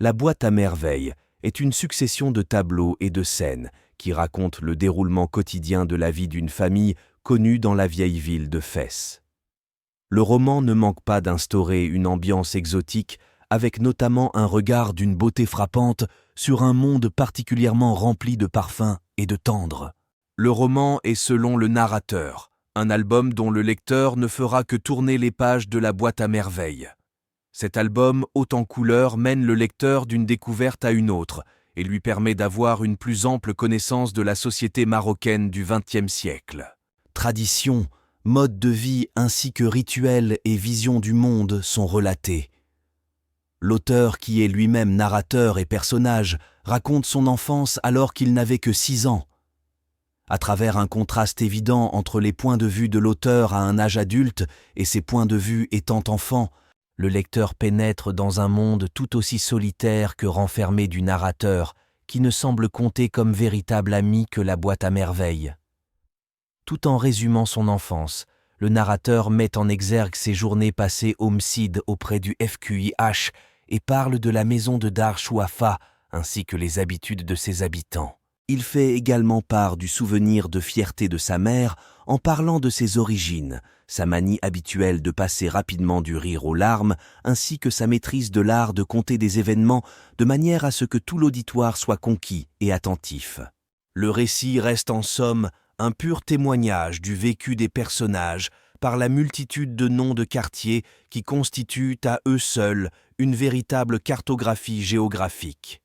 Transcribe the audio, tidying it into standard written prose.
La boîte à merveilles est une succession de tableaux et de scènes qui racontent le déroulement quotidien de la vie d'une famille connue dans la vieille ville de Fès. Le roman ne manque pas d'instaurer une ambiance exotique avec notamment un regard d'une beauté frappante sur un monde particulièrement rempli de parfums et de tendres. Le roman est selon le narrateur, un album dont le lecteur ne fera que tourner les pages de la boîte à merveilles. Cet album, haut en couleurs, mène le lecteur d'une découverte à une autre et lui permet d'avoir une plus ample connaissance de la société marocaine du XXe siècle. Traditions, modes de vie ainsi que rituels et visions du monde sont relatés. L'auteur, qui est lui-même narrateur et personnage, raconte son enfance alors qu'il n'avait que 6 ans. À travers un contraste évident entre les points de vue de l'auteur à un âge adulte et ses points de vue étant enfant, le lecteur pénètre dans un monde tout aussi solitaire que renfermé du narrateur, qui ne semble compter comme véritable ami que la boîte à merveilles. Tout en résumant son enfance, le narrateur met en exergue ses journées passées au MSID auprès du FQIH et parle de la maison de Dar Chouafa ainsi que les habitudes de ses habitants. Il fait également part du souvenir de fierté de sa mère en parlant de ses origines, sa manie habituelle de passer rapidement du rire aux larmes, ainsi que sa maîtrise de l'art de compter des événements de manière à ce que tout l'auditoire soit conquis et attentif. Le récit reste en somme un pur témoignage du vécu des personnages par la multitude de noms de quartiers qui constituent à eux seuls une véritable cartographie géographique.